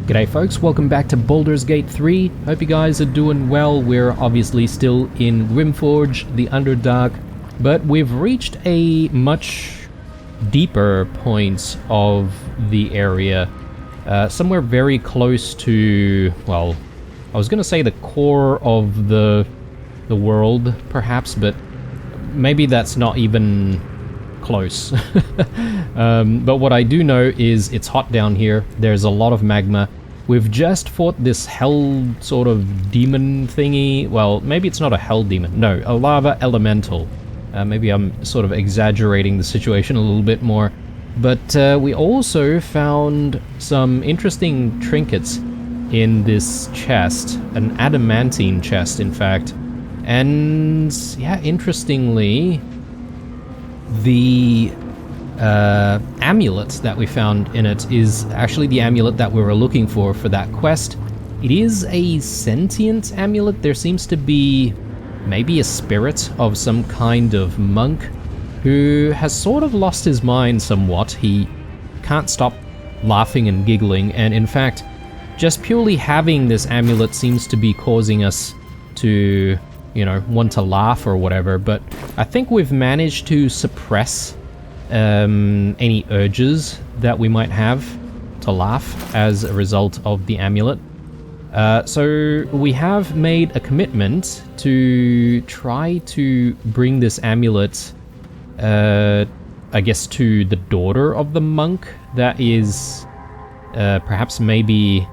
G'day folks, welcome back to Baldur's Gate 3. Hope you guys are doing well. We're obviously still in Grimforge, the Underdark, but we've reached a much deeper point of the area. Somewhere very close to, well, I was gonna say the core of the world, perhaps, but maybe that's not even close. But what I do know is it's hot down here. There's a lot of magma. We've just fought this hell sort of demon thingy. Well, maybe it's not a hell demon. No, a lava elemental. Maybe I'm sort of exaggerating the situation a little bit more. But we also found some interesting trinkets in this chest. An adamantine chest, in fact. And yeah, interestingly, the amulet that we found in it is actually the amulet that we were looking for that quest. It is a sentient amulet. There seems to be maybe a spirit of some kind of monk who has sort of lost his mind somewhat. He can't stop laughing and giggling, and in fact, just purely having this amulet seems to be causing us to, you know, want to laugh or whatever, but I think we've managed to suppress any urges that we might have to laugh as a result of the amulet. So we have made a commitment to try to bring this amulet, I guess, to the daughter of the monk that is perhaps maybe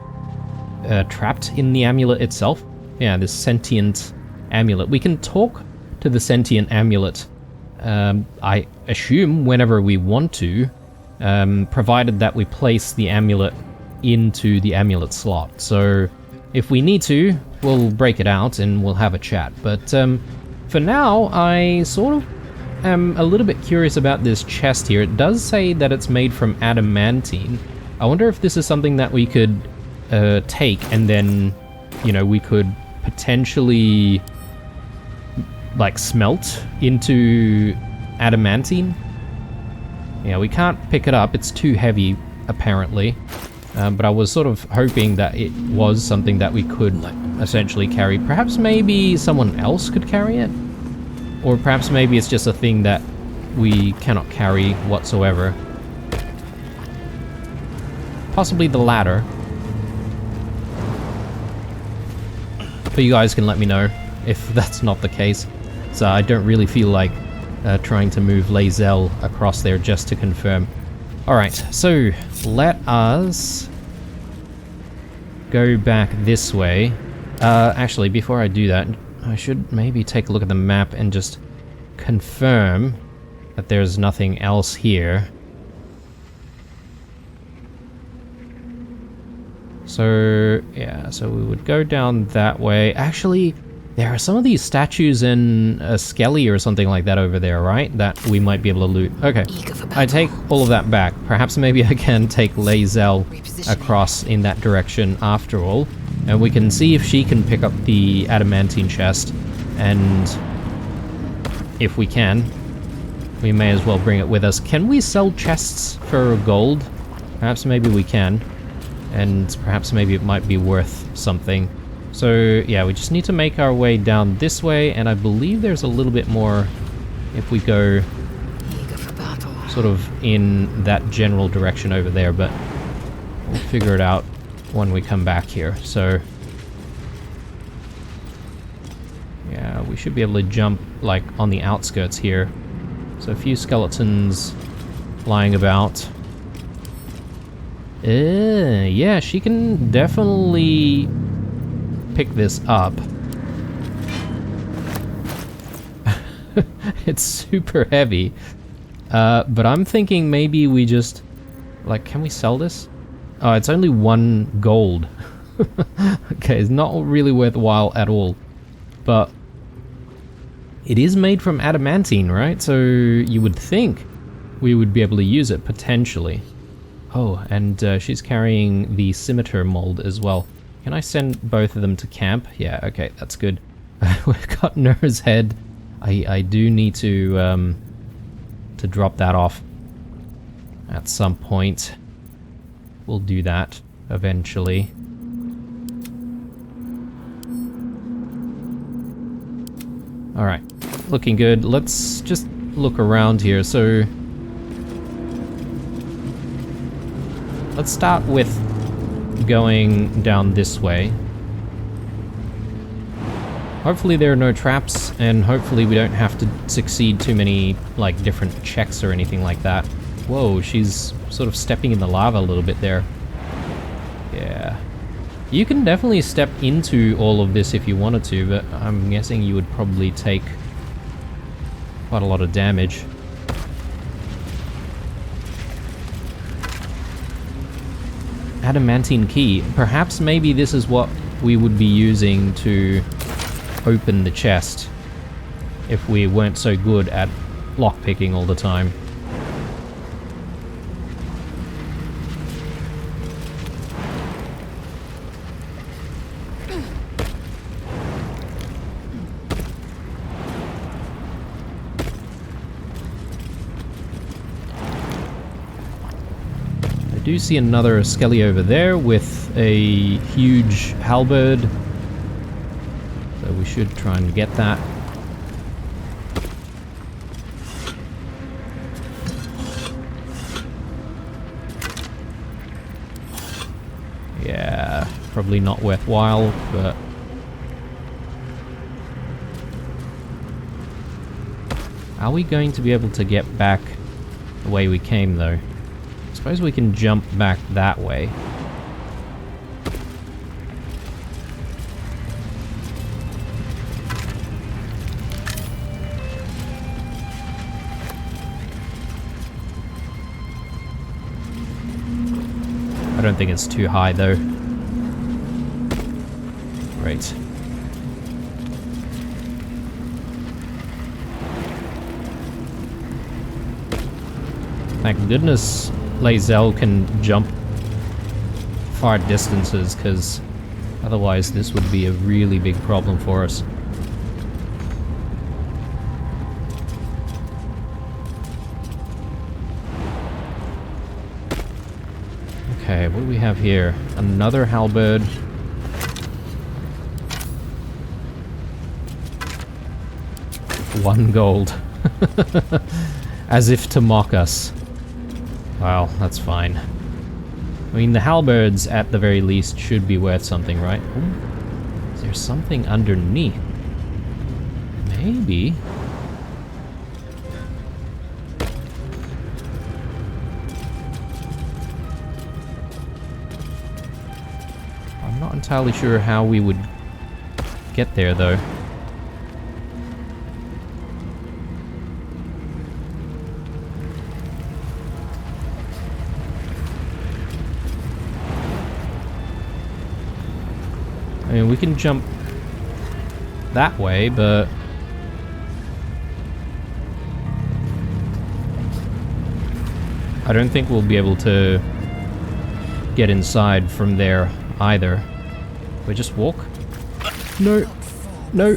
trapped in the amulet itself. Yeah, this sentient amulet. We can talk to the sentient amulet, I assume, whenever we want to, provided that we place the amulet into the amulet slot. So if we need to, we'll break it out and we'll have a chat. But for now, I sort of am a little bit curious about this chest here. It does say that it's made from adamantine. I wonder if this is something that we could take and then, you know, we could potentially like smelt into adamantine. Yeah, we can't pick it up, it's too heavy apparently, but I was sort of hoping that it was something that we could essentially carry. Perhaps maybe someone else could carry it, or perhaps maybe it's just a thing that we cannot carry whatsoever. Possibly the latter, but you guys can let me know if that's not the case. So I don't really feel like trying to move Lae'zel across there just to confirm. Alright, so let us go back this way. Actually, before I do that, I should maybe take a look at the map and just confirm that there's nothing else here. So, yeah, so we would go down that way. Actually, there are some of these statues in a skelly or something like that over there, right? That we might be able to loot. Okay, I take all of that back. Perhaps maybe I can take Lae'zel across in that direction after all. And we can see if she can pick up the adamantine chest. And if we can, we may as well bring it with us. Can we sell chests for gold? Perhaps maybe we can. And perhaps maybe it might be worth something. So yeah, we just need to make our way down this way, and I believe there's a little bit more if we go sort of in that general direction over there, but we'll figure it out when we come back here. So yeah, we should be able to jump like on the outskirts here. So a few skeletons lying about. Yeah, she can definitely pick this up. It's super heavy. But I'm thinking maybe we just, like, can we sell this? Oh, it's only 1 gold. Okay, it's not really worthwhile at all. But it is made from adamantine, right? So you would think we would be able to use it potentially. Oh, and she's carrying the scimitar mold as well. Can I send both of them to camp? Yeah, okay, that's good. We've got Nur's head. I do need to drop that off at some point. We'll do that. eventually. Alright, looking good. Let's just look around here. So, let's start with going down this way. Hopefully there are no traps, and hopefully we don't have to succeed too many, like, different checks or anything like that. Whoa, she's sort of stepping in the lava a little bit there. Yeah. You can definitely step into all of this if you wanted to, but I'm guessing you would probably take quite a lot of damage. Adamantine key. Perhaps maybe this is what we would be using to open the chest if we weren't so good at lockpicking all the time. I do see another skelly over there with a huge halberd, so we should try and get that. Yeah, probably not worthwhile, but are we going to be able to get back the way we came though? I suppose we can jump back that way. I don't think it's too high though. Great. Thank goodness Lae'zel can jump far distances, because otherwise this would be a really big problem for us. Okay, what do we have here? Another halberd. One gold. As if to mock us. Wow, that's fine. I mean, the halberds, at the very least, should be worth something, right? Ooh, is there something underneath? Maybe. I'm not entirely sure how we would get there, though. I mean, we can jump that way, but I don't think we'll be able to get inside from there either. We just walk? No, no,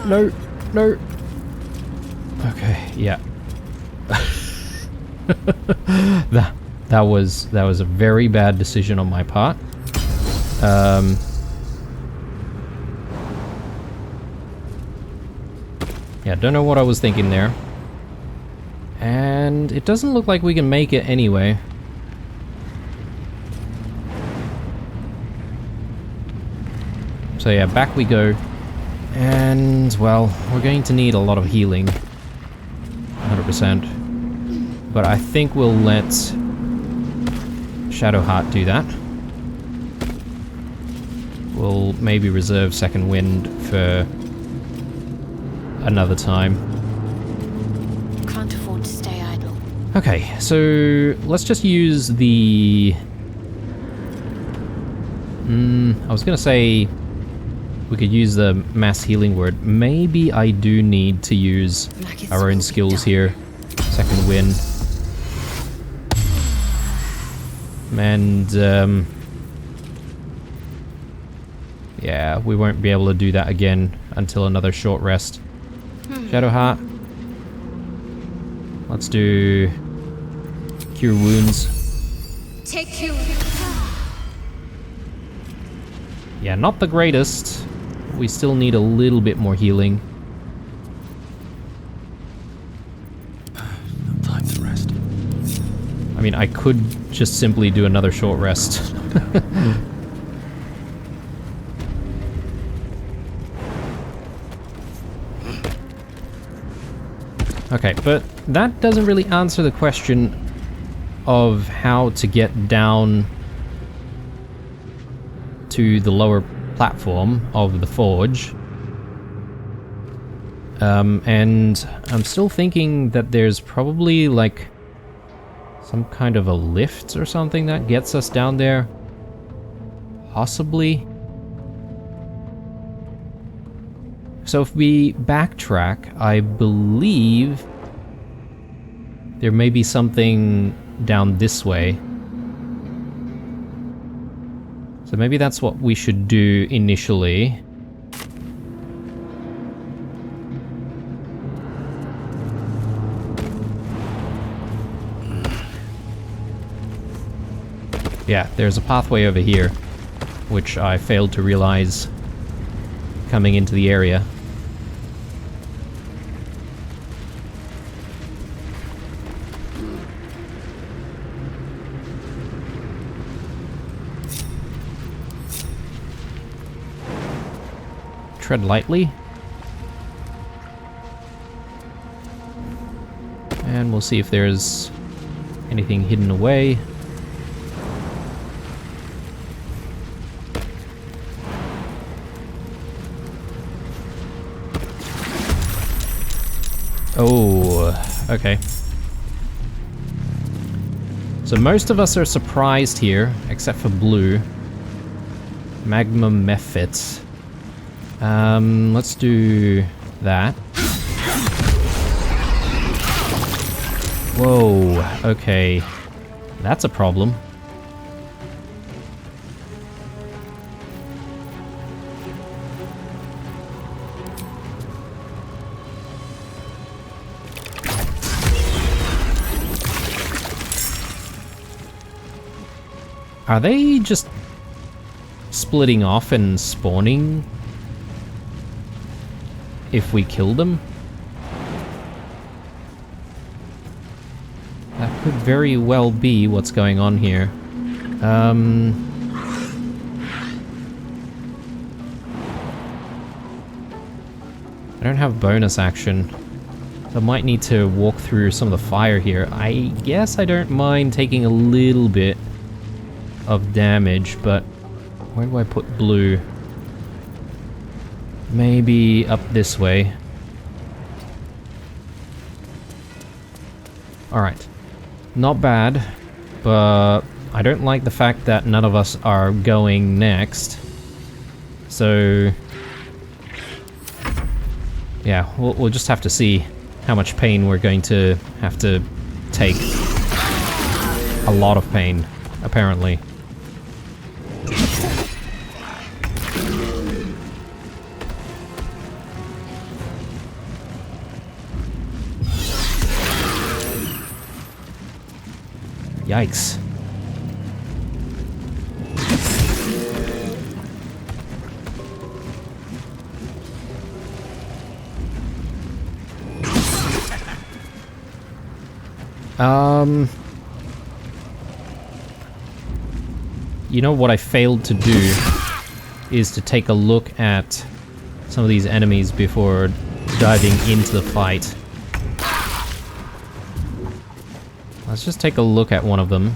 no, no. Okay, yeah. that was a very bad decision on my part. Yeah, don't know what I was thinking there. And it doesn't look like we can make it anyway. So yeah, back we go. And, well, we're going to need a lot of healing. 100%. But I think we'll let Shadowheart do that. We'll maybe reserve Second Wind for another time. Can't afford to stay idle. Okay, so let's just use the... I was gonna say we could use the mass healing word. Maybe I do need to use our own skills here. Second Wind. And, yeah, we won't be able to do that again until another short rest. Shadowheart. Let's do Cure Wounds. Take you. Yeah, not the greatest. We still need a little bit more healing. No time to rest. I mean, I could just simply do another short rest. Okay, but that doesn't really answer the question of how to get down to the lower platform of the forge. And I'm still thinking that there's probably like some kind of a lift or something that gets us down there. Possibly. So if we backtrack, I believe there may be something down this way. So maybe that's what we should do initially. Yeah, there's a pathway over here, which I failed to realize coming into the area. Tread lightly. And we'll see if there's anything hidden away. Oh, okay. So most of us are surprised here, except for Blue. Magma Mephit. Let's do that. Whoa, okay. That's a problem. Are they just splitting off and spawning if we kill them? That could very well be what's going on here. I don't have bonus action. So I might need to walk through some of the fire here. I guess I don't mind taking a little bit of damage, but where do I put Blue? Maybe up this way. Alright. Not bad, but I don't like the fact that none of us are going next. So yeah, we'll just have to see how much pain we're going to have to take. A lot of pain, apparently. Yikes. You know what I failed to do is to take a look at some of these enemies before diving into the fight. Let's just take a look at one of them.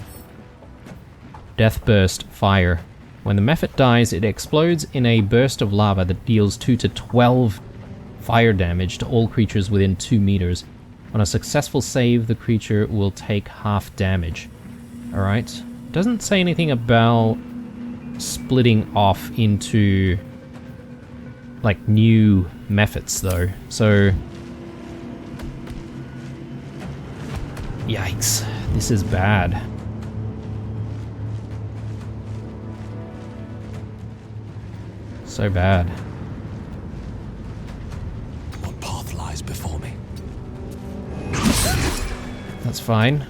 Death Burst Fire. When the Mephit dies, it explodes in a burst of lava that deals 2 to 12 fire damage to all creatures within 2 meters. On a successful save, the creature will take half damage. Alright. Doesn't say anything about splitting off into like new Mephits though. So yikes, this is bad. So bad. What path lies before me? That's fine.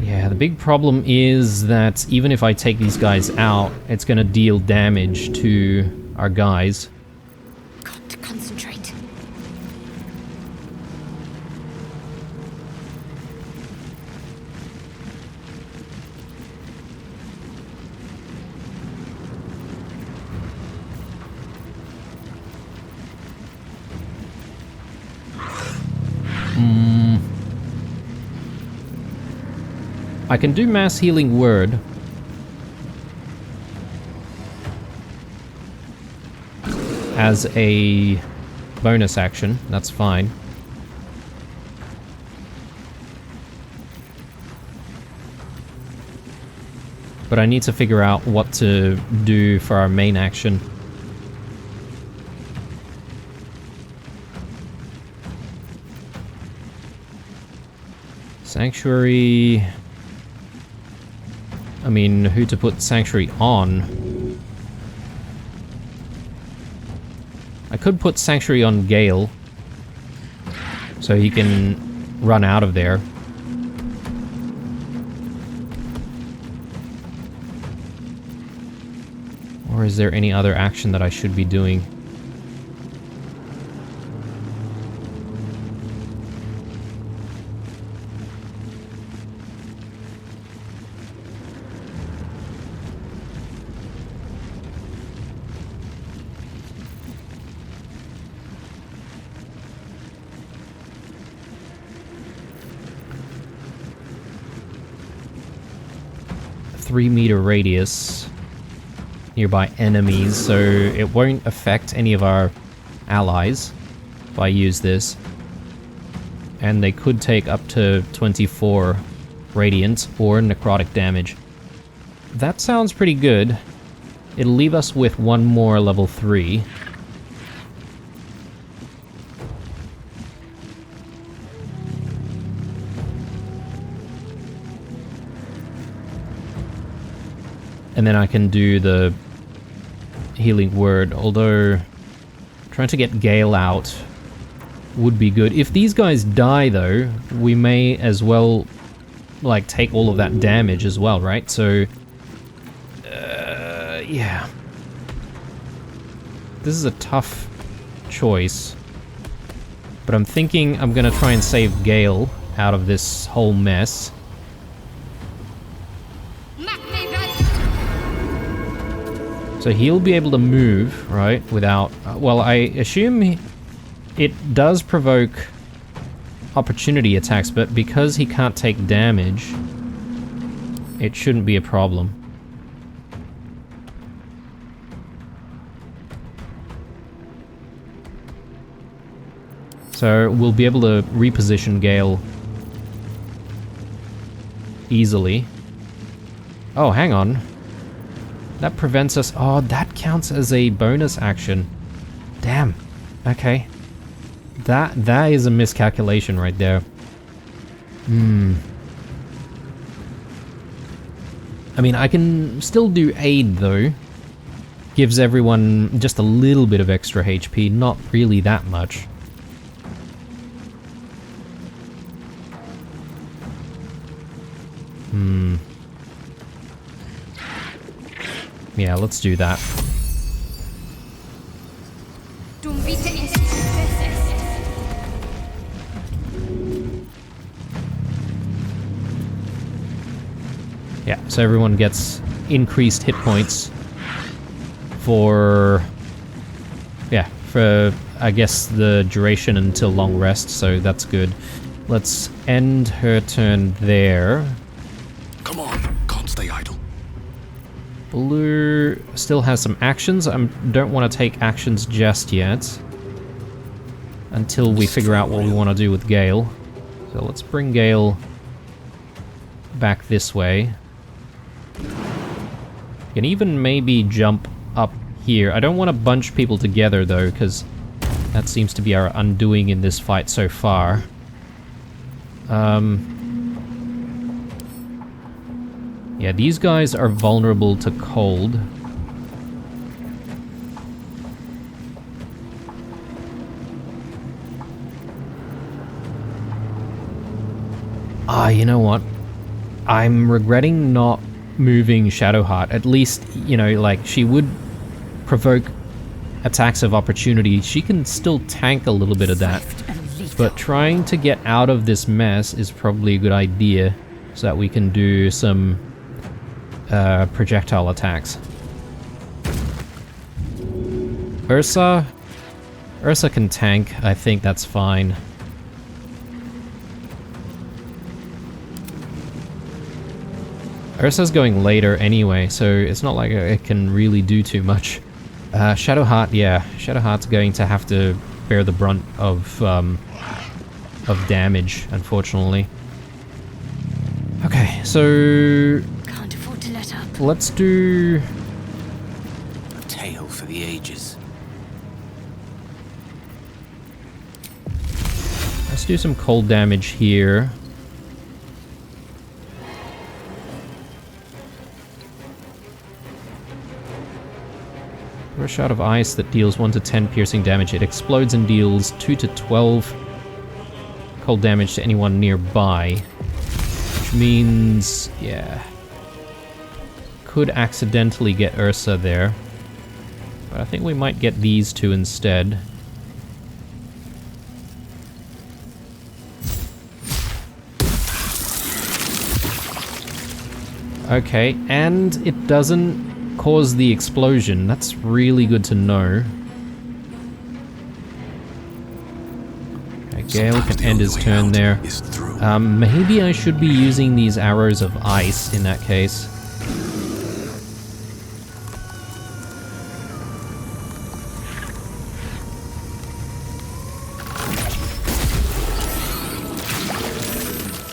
Yeah, the big problem is that even if I take these guys out, it's going to deal damage to our guys. Got to concentrate. I can do mass healing word. As a bonus action, that's fine. But I need to figure out what to do for our main action. Sanctuary... I mean, who to put Sanctuary on? I could put Sanctuary on Gale, so he can run out of there. Or is there any other action that I should be doing? Meter radius nearby enemies, so it won't affect any of our allies if I use this. And they could take up to 24 radiant or necrotic damage. That sounds pretty good. It'll leave us with one more level 3. And then I can do the healing word, although trying to get Gale out would be good. If these guys die, though, we may as well, like, take all of that damage as well, right? So, yeah. This is a tough choice. But I'm thinking I'm gonna try and save Gale out of this whole mess. So he'll be able to move, right, without... well, I assume it does provoke opportunity attacks, but because he can't take damage, it shouldn't be a problem. So we'll be able to reposition Gale easily. Oh, hang on. That prevents us... oh, that counts as a bonus action. Damn. Okay. That is a miscalculation right there. I mean, I can still do aid, though. Gives everyone just a little bit of extra HP, not really that much. Yeah, let's do that. Yeah, so everyone gets increased hit points for... yeah, for, I guess, the duration until long rest, so that's good. Let's end her turn there. Come on, can't stay idle. Baldur still has some actions. I don't want to take actions just yet. Until we figure out what we want to do with Gale. So let's bring Gale back this way. You can even maybe jump up here. I don't want to bunch people together though, because that seems to be our undoing in this fight so far. Yeah, these guys are vulnerable to cold. Ah, you know what? I'm regretting not moving Shadowheart. At least, you know, like, she would provoke attacks of opportunity. She can still tank a little bit of that. But trying to get out of this mess is probably a good idea, so that we can do some projectile attacks. Ursa can tank. I think that's fine. Ursa's going later anyway, so it's not like it can really do too much. Shadowheart, yeah. Shadowheart's going to have to bear the brunt of damage, unfortunately. Okay, so... Can't afford to let up. let's do... A tale for the ages. let's do some cold damage here. Rush out of ice that deals 1 to 10 piercing damage. It explodes and deals 2 to 12 cold damage to anyone nearby. Which means, yeah, could accidentally get Ursa there. But I think we might get these two instead. Okay, and it doesn't cause the explosion. That's really good to know. Okay, Gale can end his turn there. Maybe I should be using these arrows of ice in that case.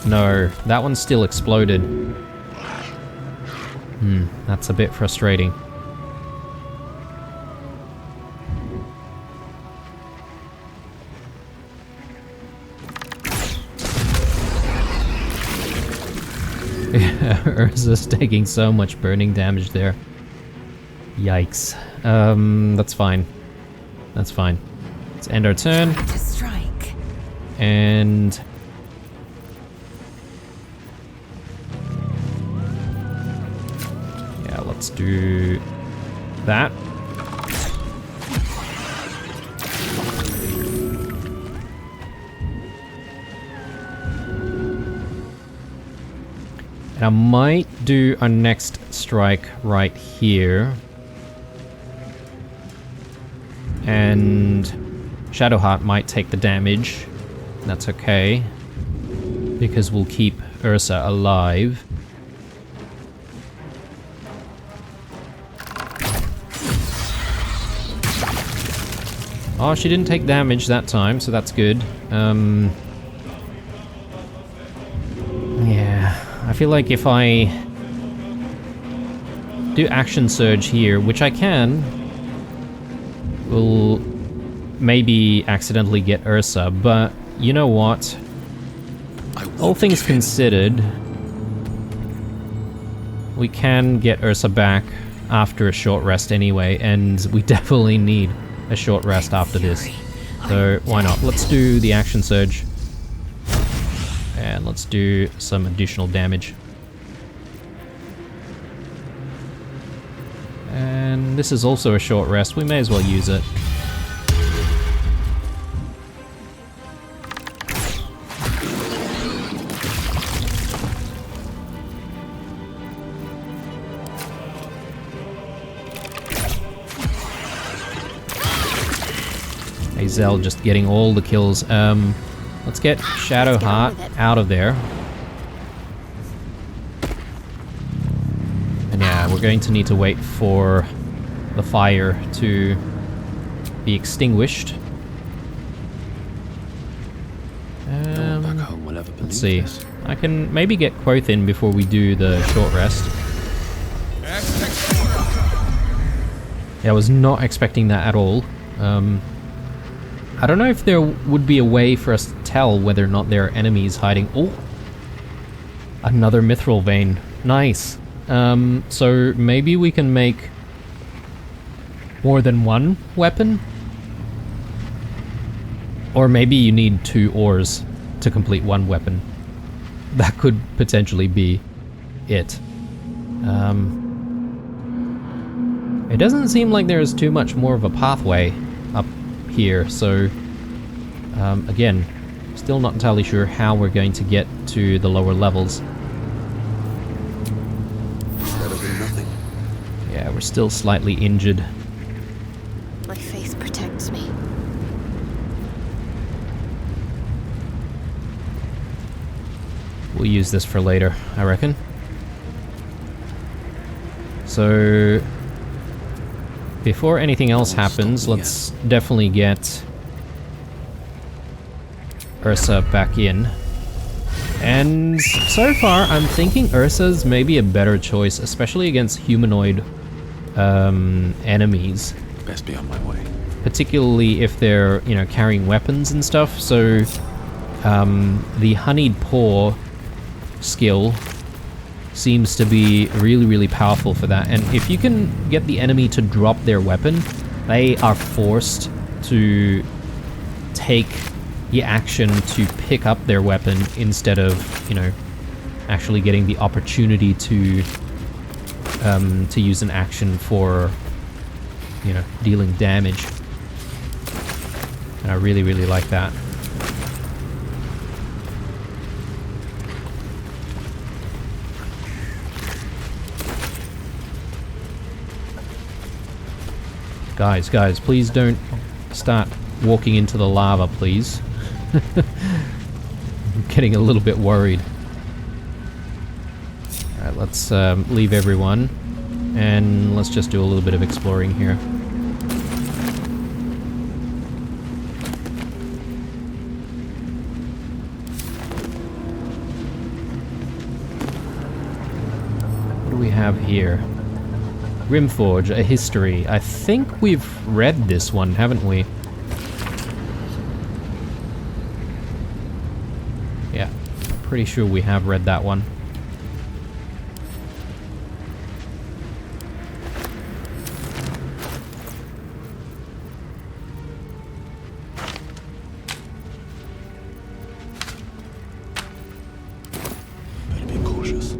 No, that one still exploded. That's a bit frustrating. Urza's taking so much burning damage there. Yikes. That's fine. That's fine. Let's end our turn. To strike. And... yeah, let's do that. And I might do our next strike right here. And Shadowheart might take the damage. That's okay, because we'll keep Ursa alive. Oh, she didn't take damage that time, so that's good. Yeah, I feel like if I do Action Surge here, which I can, we'll maybe accidentally get Ursa, but you know what? All things considered, we can get Ursa back after a short rest anyway, and we definitely need a short rest after this. So why not? Let's do the Action Surge. And let's do some additional damage. And this is also a short rest. We may as well use it. Hazel just getting all the kills. Let's get Shadowheart out of there. And yeah, we're going to need to wait for the fire to be extinguished. Let's see. I can maybe get Quoth in before we do the short rest. Yeah, I was not expecting that at all. I don't know if there would be a way for us to tell whether or not there are enemies hiding. Oh! Another mithril vein. Nice. So maybe we can make more than one weapon? Or maybe you need 2 ores to complete one weapon. That could potentially be it. It doesn't seem like there's too much more of a pathway up here, so again, still not entirely sure how we're going to get to the lower levels. Better than nothing. Yeah, we're still slightly injured. My faith protects me. We'll use this for later, I reckon. So, before anything else happens, let's definitely get Ursa back in. And so far, I'm thinking Ursa's maybe a better choice, especially against humanoid enemies. Best be on my way. Particularly if they're, you know, carrying weapons and stuff. So, the honeyed paw skill seems to be really, really powerful for that. And if you can get the enemy to drop their weapon, they are forced to take the action to pick up their weapon instead of, you know, actually getting the opportunity to use an action for, you know, dealing damage. And I really, really like that. Guys, please don't start walking into the lava, please. I'm getting a little bit worried. Alright, let's leave everyone, and let's just do a little bit of exploring here. What do we have here? Grimforge, a history. I think we've read this one, haven't we? Yeah, pretty sure we have read that one. Better be cautious.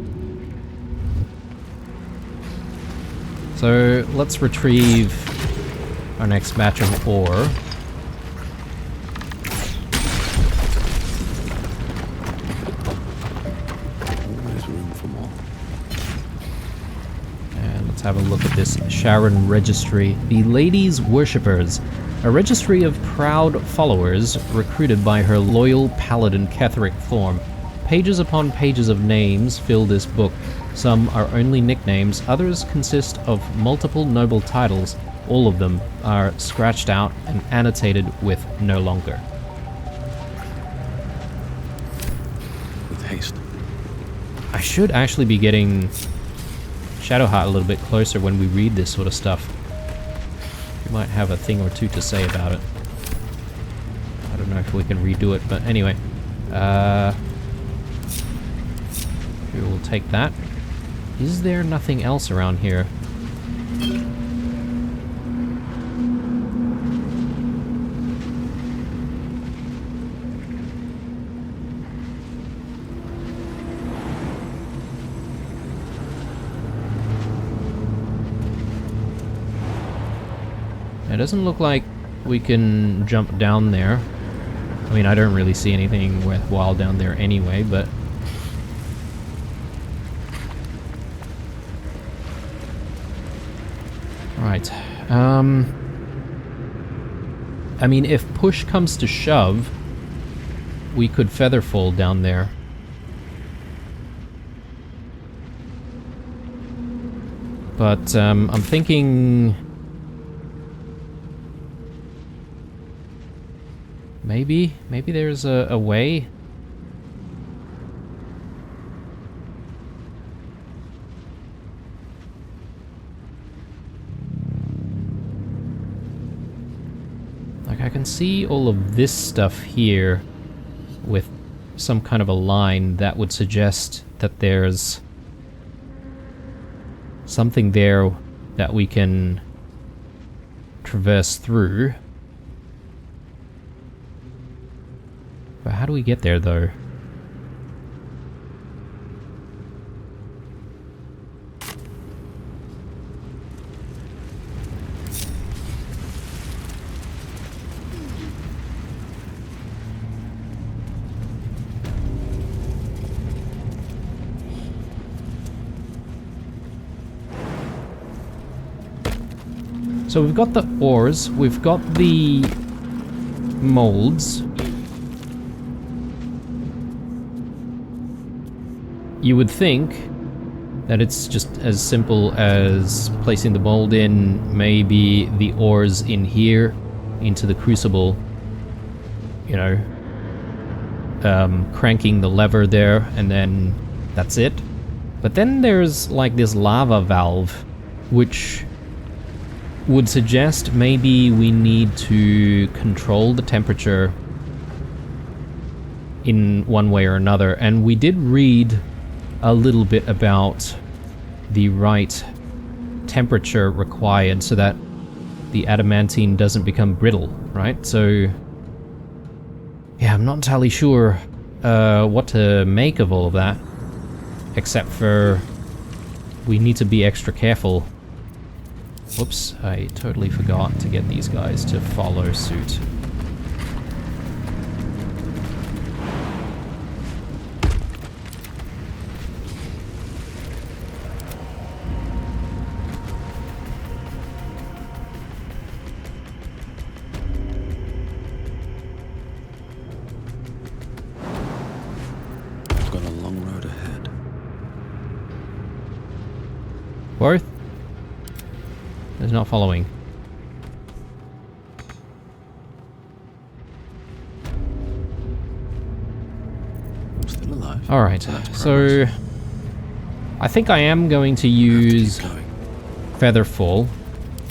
So let's retrieve our next batch of ore. Always room for more. And let's have a look at this Sharon Registry. The Ladies' Worshippers, a registry of proud followers recruited by her loyal paladin Ketheric form. Pages upon pages of names fill this book. Some are only nicknames, others consist of multiple noble titles. All of them are scratched out and annotated with no longer. With haste. I should actually be getting Shadowheart a little bit closer when we read this sort of stuff. We might have a thing or two to say about it. I don't know if we can redo it, but anyway. We will take that. Is there nothing else around here? It doesn't look like we can jump down there. I mean, I don't really see anything worthwhile down there anyway, but... Right. I mean, if push comes to shove, we could featherfall down there. But, I'm thinking... Maybe there's a way? Like, I can see all of this stuff here with some kind of a line that would suggest that there's something there that we can traverse through. But how do we get there, though? So we've got the ores, we've got the molds. You would think that it's just as simple as placing the mold in, maybe the ores in here, into the crucible, you know, cranking the lever there, and then that's it. But then there's like this lava valve, which would suggest maybe we need to control the temperature in one way or another. And we did read a little bit about the right temperature required so that the adamantine doesn't become brittle, right? So yeah, I'm not entirely sure what to make of all of that, except for we need to be extra careful. Whoops, I totally forgot to get these guys to follow suit. I've got a long road ahead. Worth? Is not following. I'm still alive. Alright, so I think I am going to use Featherfall.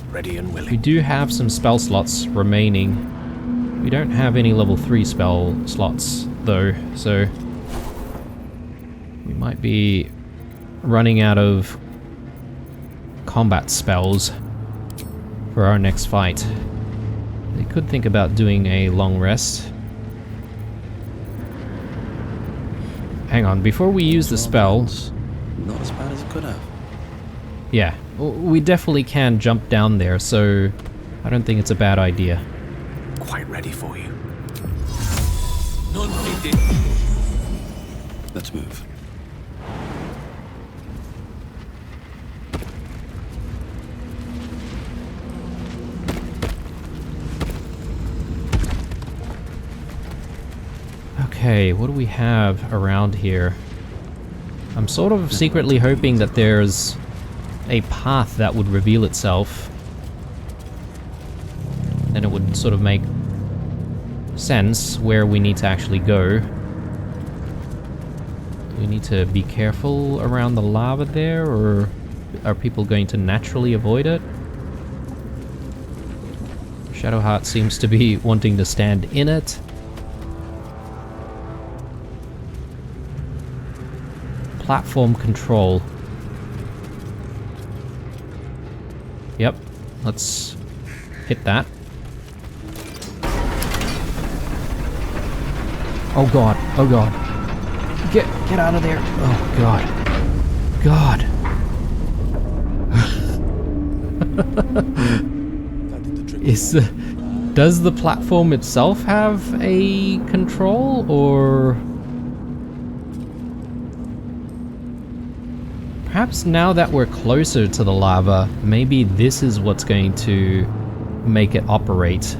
Ready and We willing. do have some spell slots remaining. We don't have any level 3 spell slots though, so we might be running out of combat spells for our next fight. They could think about doing a long rest. Hang on, before we use the spell... Not as bad as it could have. Yeah, we definitely can jump down there, so I don't think it's a bad idea. Quite ready for you. Let's move. Okay, what do we have around here? I'm sort of secretly hoping that there's a path that would reveal itself. Then it would sort of make sense where we need to actually go. Do we need to be careful around the lava there, or are people going to naturally avoid it? Shadowheart seems to be wanting to stand in it. Platform control. Yep, let's hit that. Oh god, oh god. Get out of there. Oh god. God. Does the platform itself have a control, or perhaps now that we're closer to the lava, maybe this is what's going to make it operate.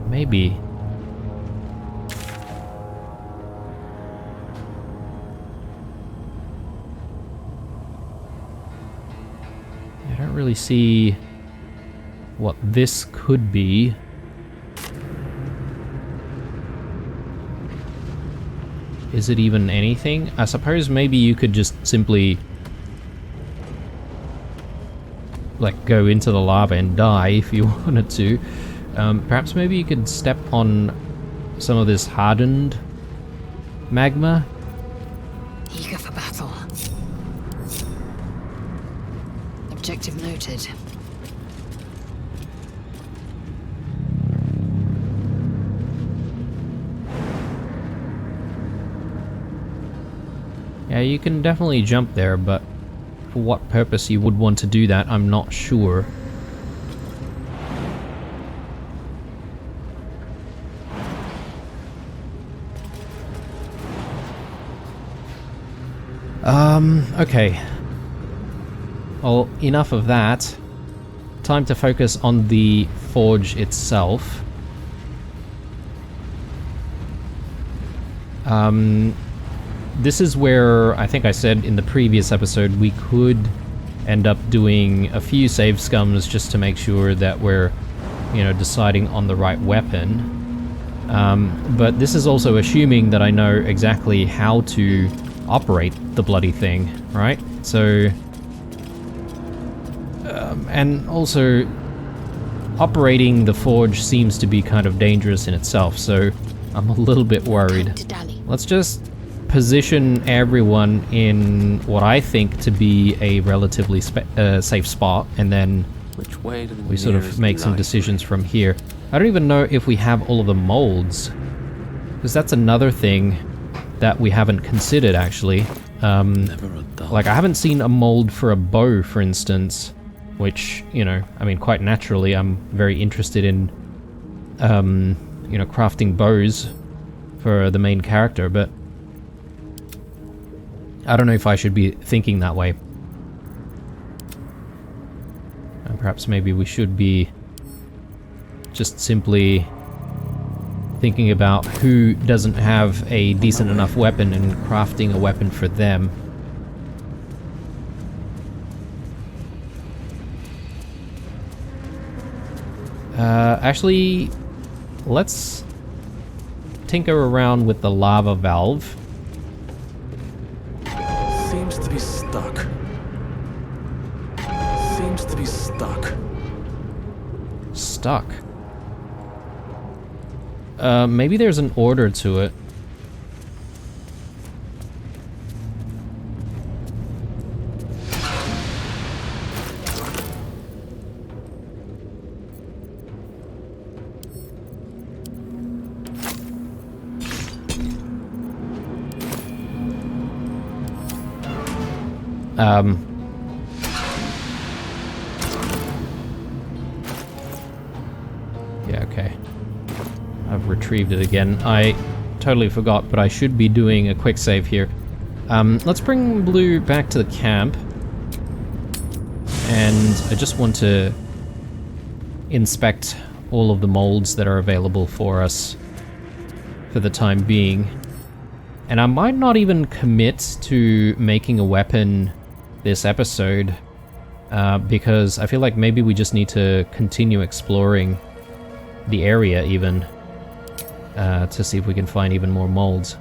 Maybe. I don't really see what this could be. Is it even anything? I suppose maybe you could just simply like go into the lava and die if you wanted to. Perhaps maybe you could step on some of this hardened magma. Eager for battle. Objective noted. Yeah, you can definitely jump there, but for what purpose you would want to do that, I'm not sure. Okay. Well, enough of that. time to focus on the forge itself. This is where I think I said in the previous episode we could end up doing a few save scums just to make sure that we're, you know, deciding on the right weapon. But this is also assuming that I know exactly how to operate the bloody thing, right? So, and also operating the forge seems to be kind of dangerous in itself, so I'm a little bit worried. To dally. Let's just position everyone in what I think to be a relatively safe spot, and then Which way to the we sort of nearest make some library? decisions from here. I don't even know if we have all of the molds, because that's another thing that we haven't considered, actually. Never a dull. Like, I haven't seen a mold for a bow, for instance, which, you know, I mean, quite naturally, I'm very interested in, you know, crafting bows for the main character, but I don't know if I should be thinking that way. And perhaps maybe we should be just simply thinking about who doesn't have a decent enough weapon and crafting a weapon for them. Actually, let's tinker around with the lava valve. Seems to be stuck. Seems to be stuck. Stuck. Maybe there's an order to it. Yeah, okay. I've retrieved it again. I totally forgot, but I should be doing a quick save here. Let's bring Blue back to the camp. And I just want to inspect all of the molds that are available for us for the time being. And I might not even commit to making a weapon this episode, because I feel like maybe we just need to continue exploring the area even, to see if we can find even more molds.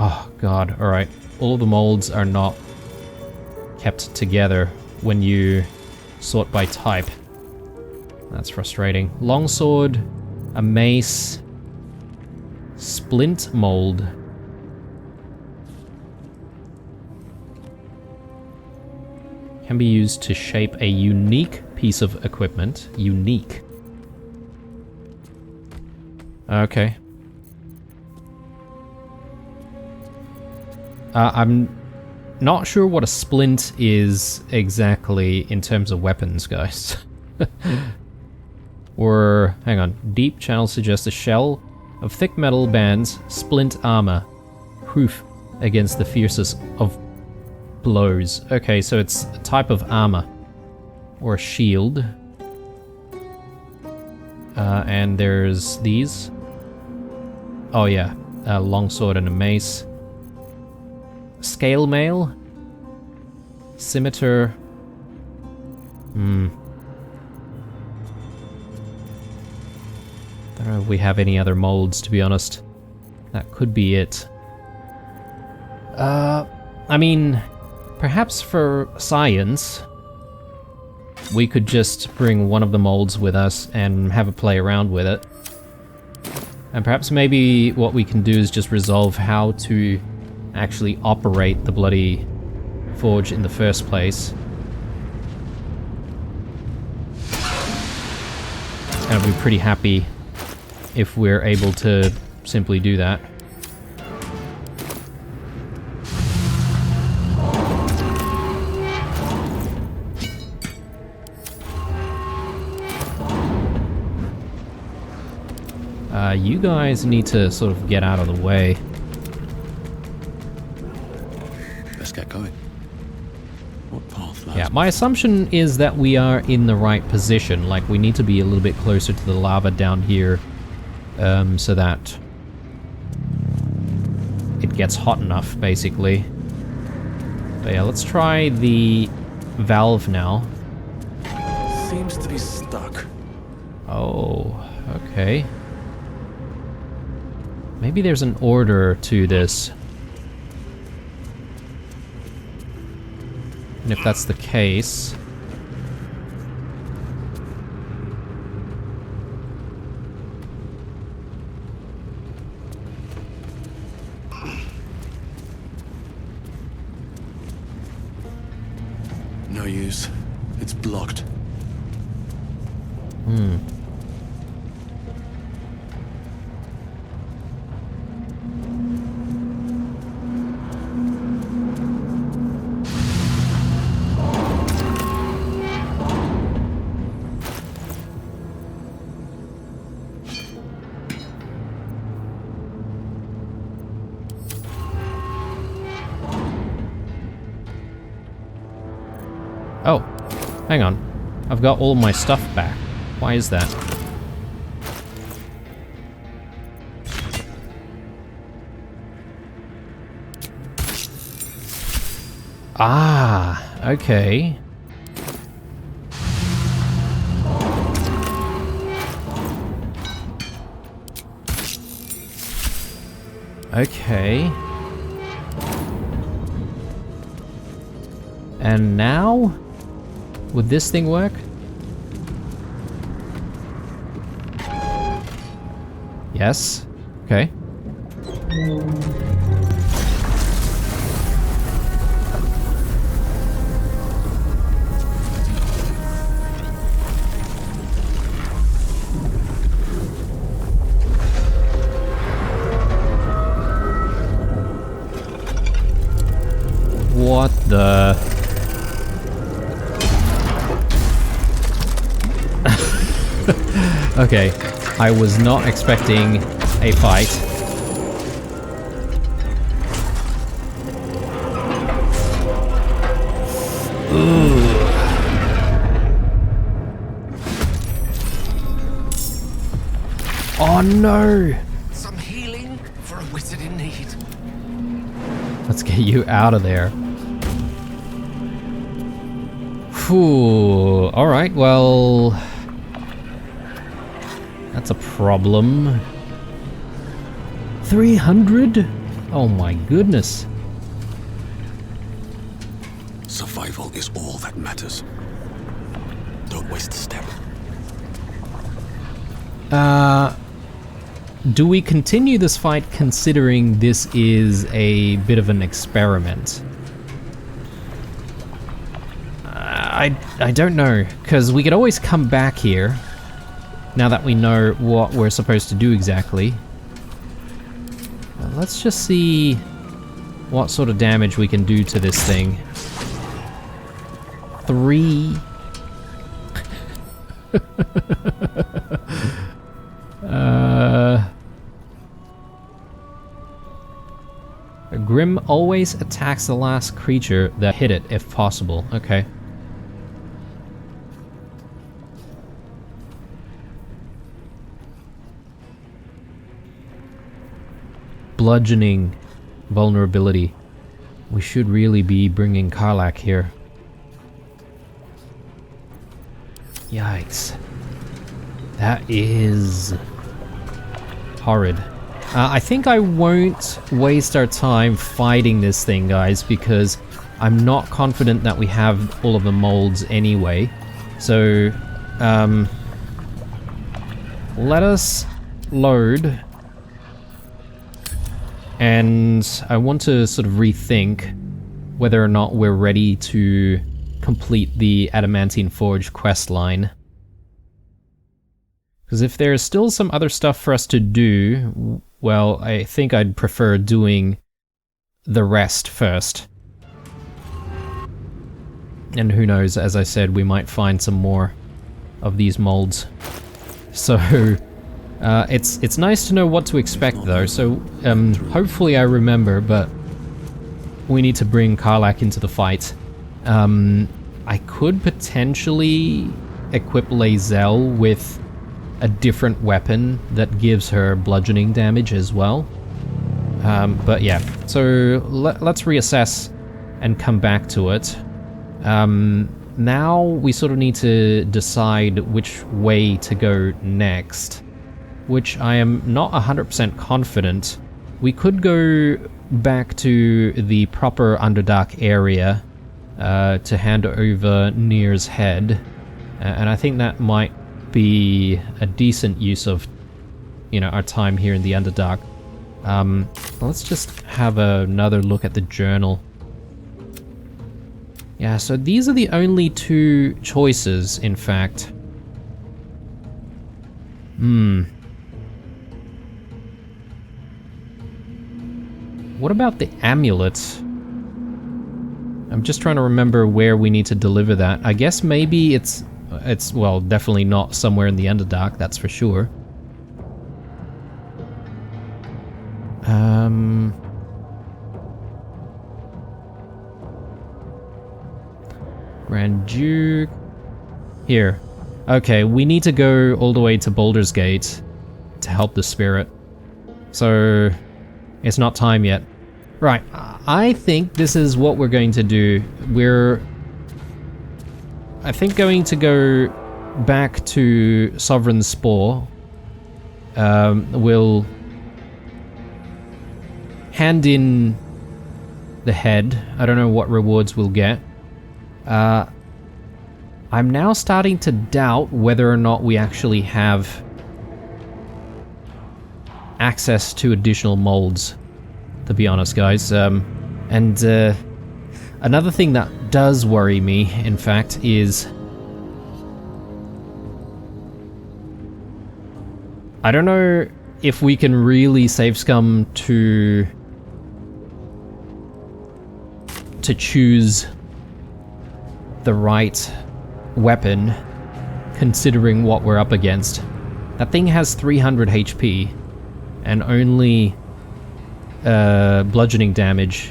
Oh god, alright. All of the molds are not kept together when you sort by type. That's frustrating. Longsword, a mace, splint mold. Can be used to shape a unique piece of equipment. Unique. Okay. I'm not sure what a splint is exactly in terms of weapons, guys. Or, hang on. Deep channel suggests a shell of thick metal bands, splint armor. Proof against the fiercest of blows. Okay, so it's a type of armor. Or a shield. And there's these. Oh yeah, a longsword and a mace. Scale mail. Scimitar. Don't know if we have any other molds, to be honest. That could be it. I mean, perhaps for science, we could just bring one of the molds with us and have a play around with it. And perhaps maybe what we can do is just resolve how to actually operate the bloody forge in the first place. And I'll be pretty happy if we're able to simply do that. You guys need to sort of get out of the way. Let's get going. What path Yeah, my assumption is that we are in the right position. Like, we need to be a little bit closer to the lava down here, so that it gets hot enough, basically. But yeah, let's try the valve now. Seems to be stuck. Oh, okay. Maybe there's an order to this. And if that's the case... No use. It's blocked. Hmm. Oh, hang on. I've got all my stuff back. Why is that? Ah, okay. Okay. And now? Would this thing work? Yes. Okay. What the... Okay, I was not expecting a fight. Ooh. Oh no! Some healing for a wizard in need. Let's get you out of there. Phew. Alright, well... That's a problem. 300? Oh my goodness. Survival is all that matters. Don't waste a step. Do we continue this fight considering this is a bit of an experiment? I don't know, because we could always come back here now that we know what we're supposed to do exactly. Let's just see what sort of damage we can do to this thing. 3. A Grim always attacks the last creature that hit it if possible. Okay. Bludgeoning vulnerability. We should really be bringing Karlach here. Yikes. That is horrid. I think I won't waste our time fighting this thing, guys, because I'm not confident that we have all of the molds anyway. So, let us load. And I want to sort of rethink whether or not we're ready to complete the Adamantine Forge quest line. Because if there's still some other stuff for us to do, well, I think I'd prefer doing the rest first. And who knows, as I said, we might find some more of these molds. So, it's nice to know what to expect though, so hopefully I remember, but we need to bring Karlach into the fight. I could potentially equip Lae'zel with a different weapon that gives her bludgeoning damage as well. But yeah, so let's reassess and come back to it. Now we sort of need to decide which way to go next, which I am not 100% confident. We could go back to the proper Underdark area to hand over Nir's head, and I think that might be a decent use of, you know, our time here in the Underdark. Let's just have another look at the journal. Yeah, so these are the only two choices, in fact. What about the amulet? I'm just trying to remember where we need to deliver that. I guess maybe it's well, definitely not somewhere in the Underdark, that's for sure. Grand Duke. Here. Okay, we need to go all the way to Baldur's Gate to help the spirit. So, it's not time yet. Right, I think this is what we're going to do. I think going to go back to Sovereign Spore. We'll hand in the head. I don't know what rewards we'll get. I'm now starting to doubt whether or not we actually have access to additional molds, to be honest, guys. And another thing that does worry me, in fact, is I don't know if we can really save scum to choose the right weapon, considering what we're up against. That thing has 300 HP and only bludgeoning damage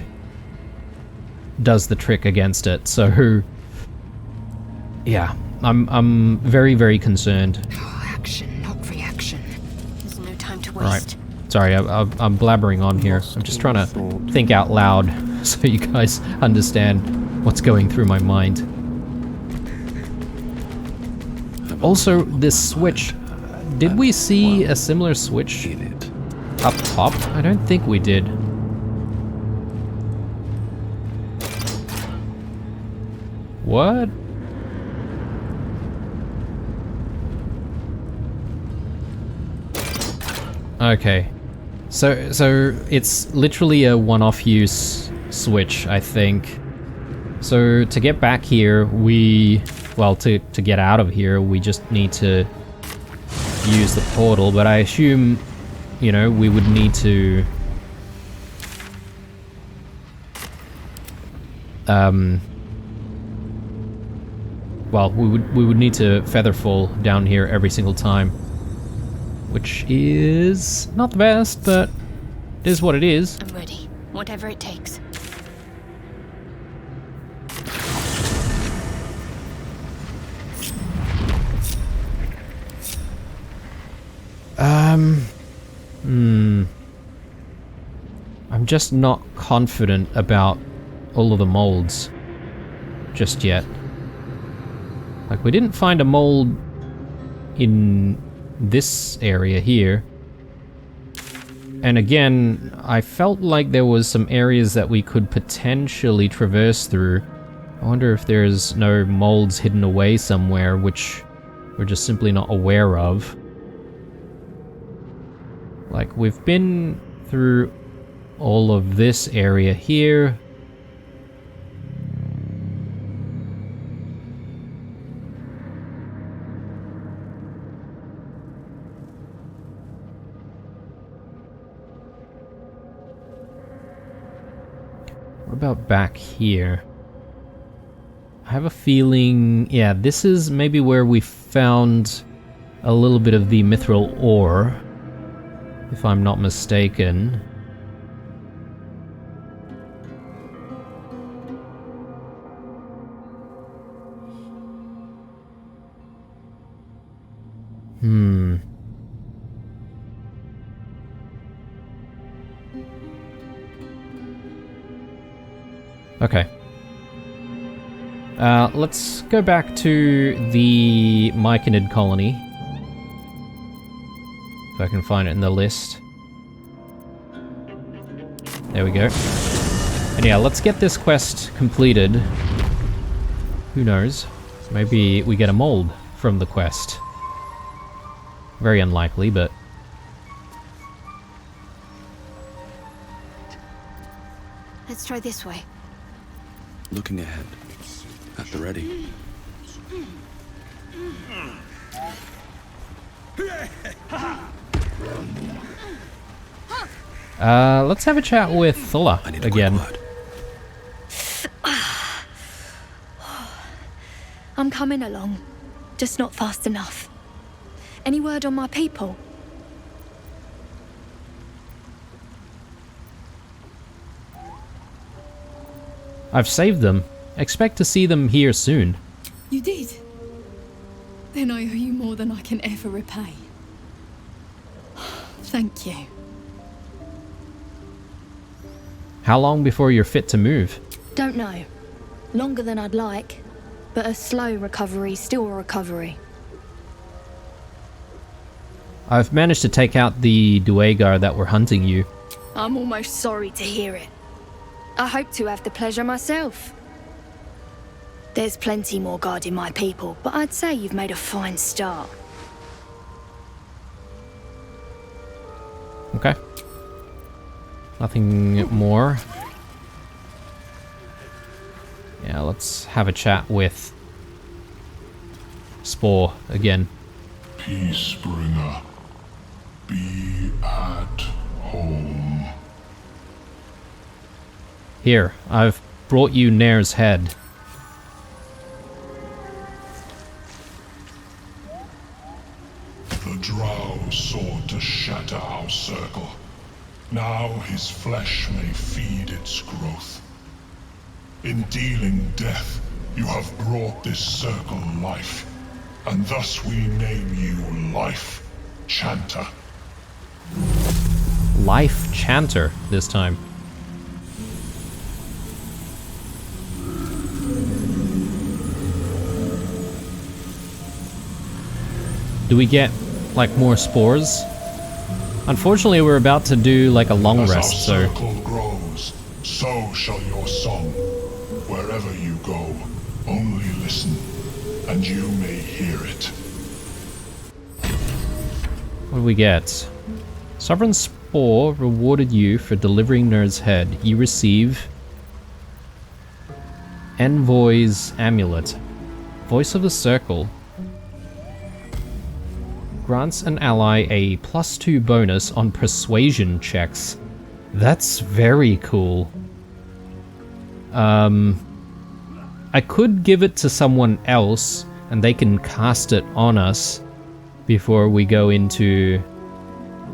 does the trick against it. So yeah, I'm very, very concerned. Action, not reaction. There's no time to waste. Right. Sorry, I'm blabbering on here. I'm just trying to think out loud so you guys understand what's going through my mind. Also, this switch, did we see a similar switch up top? I don't think we did. What? Okay. So it's literally a one-off use switch, I think. So to get back here, to get out of here, we just need to use the portal, but I assume, you know, we would need to we would need to featherfall down here every single time, which is not the best, but it is what it is. I'm ready. Whatever it takes. I'm just not confident about all of the molds just yet. Like, we didn't find a mold in this area here. And again, I felt like there was some areas that we could potentially traverse through. I wonder if there's no molds hidden away somewhere, which we're just simply not aware of. Like, we've been through all of this area here. What about back here? I have a feeling, yeah, this is maybe where we found a little bit of the mithril ore, if I'm not mistaken. Okay. Let's go back to the Myconid colony. If I can find it in the list. There we go. And yeah, let's get this quest completed. Who knows? Maybe we get a mold from the quest. Very unlikely, but... Let's try this way. Looking ahead. At the ready. Let's have a chat with Thulla again. I'm coming along, just not fast enough. Any word on my people? I've saved them. Expect to see them here soon. You did? Then I owe you more than I can ever repay. Thank you. How long before you're fit to move? Don't know. Longer than I'd like, but a slow recovery's still a recovery. I've managed to take out the Duergar that were hunting you. I'm almost sorry to hear it. I hope to have the pleasure myself. There's plenty more guarding my people, but I'd say you've made a fine start. Okay. Nothing more. Yeah, let's have a chat with Spore again. Peacebringer, be at home. Here, I've brought you Nair's head. The Drow sought to shatter our circle. Now his flesh may feed its growth. In dealing death, you have brought this circle life, and thus we name you Life-Chanter. Life-Chanter this time. Do we get, like, more spores? Unfortunately, we're about to do, like, a long rest, so... As our circle grows, so shall your song. Wherever you go, only listen, and you may hear it. What do we get? Sovereign Spore rewarded you for delivering Nerd's head. You receive... Envoy's Amulet. Voice of the Circle. Grants an ally a +2 bonus on persuasion checks. That's very cool. I could give it to someone else and they can cast it on us before we go into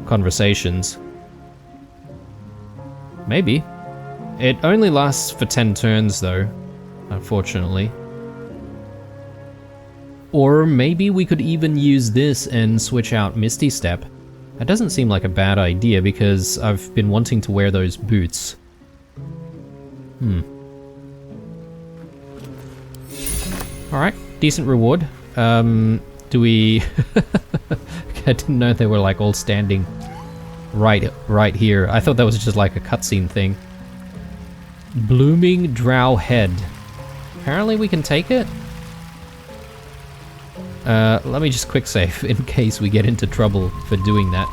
conversations. Maybe. It only lasts for 10 turns though, unfortunately. Or maybe we could even use this and switch out Misty Step. That doesn't seem like a bad idea because I've been wanting to wear those boots. Alright, decent reward. Do we... I didn't know they were like all standing right here. I thought that was just like a cutscene thing. Blooming Drow Head. Apparently we can take it? Let me just quick save in case we get into trouble for doing that.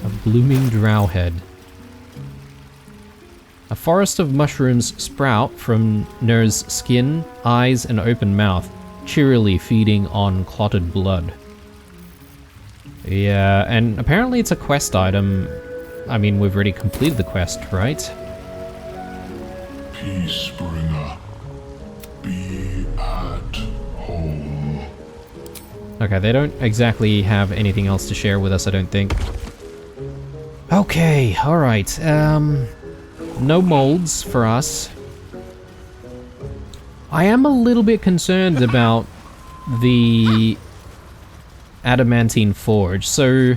A blooming drow head. A forest of mushrooms sprout from Ner's skin, eyes, and open mouth, cheerily feeding on clotted blood. Yeah, and apparently it's a quest item. I mean, we've already completed the quest, right? Peacebringer, be at home. Okay, they don't exactly have anything else to share with us, I don't think. Okay, alright, no molds for us. I am a little bit concerned about the adamantine forge, so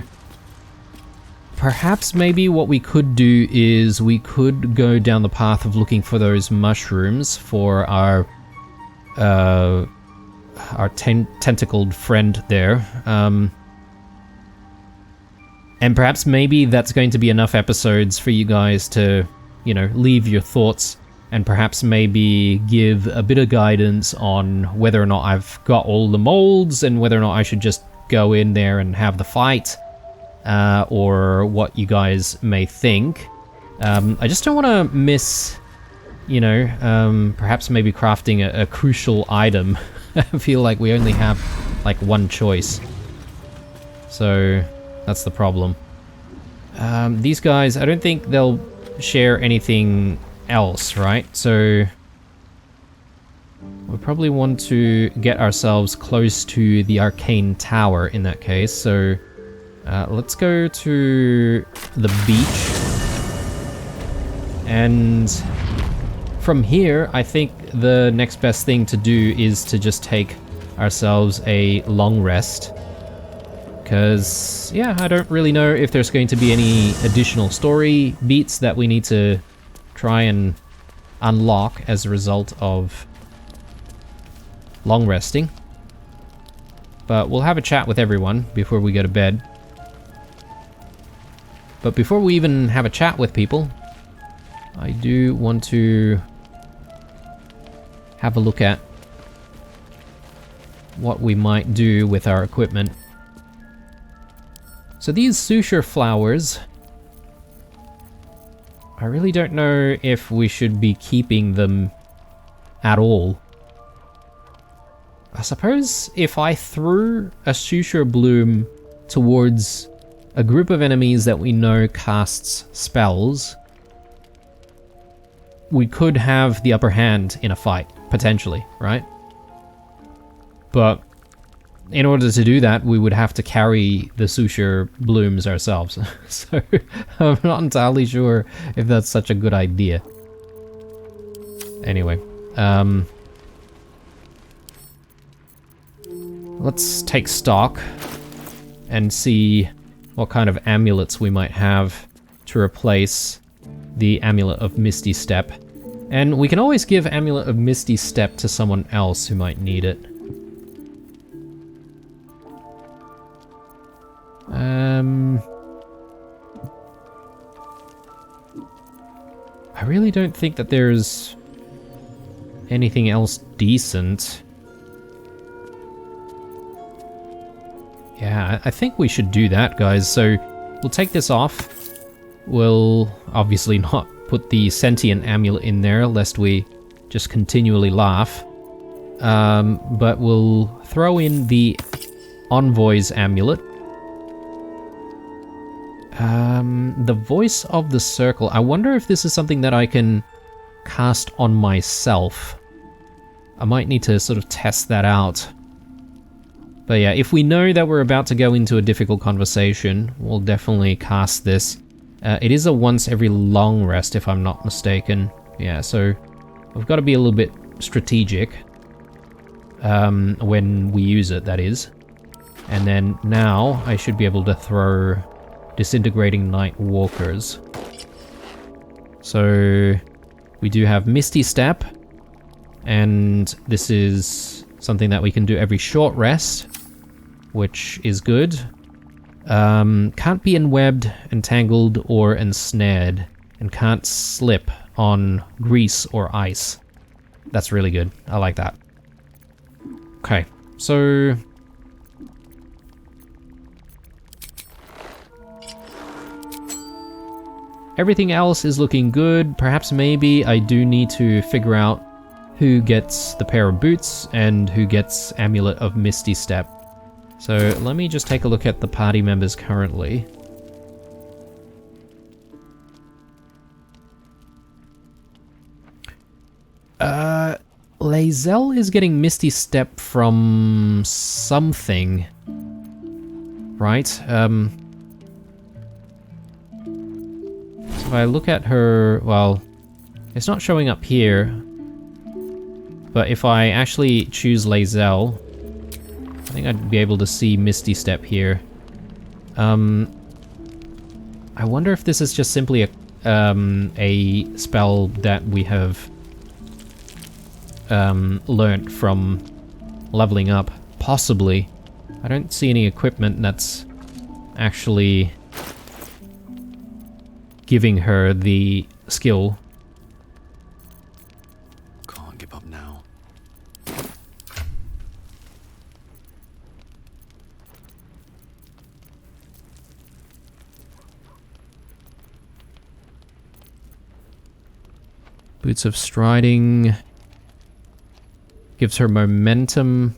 perhaps maybe what we could do is we could go down the path of looking for those mushrooms for our tentacled friend there. And perhaps maybe that's going to be enough episodes for you guys to, you know, leave your thoughts and perhaps maybe give a bit of guidance on whether or not I've got all the molds and whether or not I should just go in there and have the fight, or what you guys may think. I just don't want to miss, you know, perhaps maybe crafting a crucial item. I feel like we only have like one choice. So that's the problem. These guys, I don't think they'll share anything else, right? So we probably want to get ourselves close to the arcane tower in that case. So let's go to the beach. And from here, I think the next best thing to do is to just take ourselves a long rest. Because, yeah, I don't really know if there's going to be any additional story beats that we need to try and unlock as a result of long resting. But we'll have a chat with everyone before we go to bed. But before we even have a chat with people, I do want to have a look at what we might do with our equipment. So these suture flowers, I really don't know if we should be keeping them at all. I suppose if I threw a suture bloom towards a group of enemies that we know casts spells, we could have the upper hand in a fight, potentially, right? But in order to do that, we would have to carry the suture blooms ourselves. So I'm not entirely sure if that's such a good idea. Anyway, let's take stock and see what kind of amulets we might have to replace the Amulet of Misty Step. And we can always give Amulet of Misty Step to someone else who might need it. I really don't think that there's anything else decent. Yeah, I think we should do that, guys. So we'll take this off. We'll obviously not put the sentient amulet in there, lest we just continually laugh. But we'll throw in the Envoy's amulet. The Voice of the Circle. I wonder if this is something that I can cast on myself. I might need to sort of test that out. But yeah, if we know that we're about to go into a difficult conversation, we'll definitely cast this. It is a once every long rest, if I'm not mistaken. Yeah, so we've got to be a little bit strategic when we use it, that is. And then now I should be able to throw Disintegrating Night Walkers. So we do have Misty Step, and this is something that we can do every short rest, which is good. Can't be enwebbed, entangled, or ensnared, and can't slip on grease or ice. That's really good. I like that. Okay, so everything else is looking good. Perhaps maybe I do need to figure out who gets the pair of boots and who gets Amulet of Misty Step. So let me just take a look at the party members currently. Lae'zel is getting Misty Step from something, right? So if I look at her, well, it's not showing up here. But if I actually choose Lae'zel, I think I'd be able to see Misty Step here. I wonder if this is just simply a spell that we have learnt from leveling up. Possibly. I don't see any equipment that's actually giving her the skill. Can't give up now. Boots of Striding gives her momentum.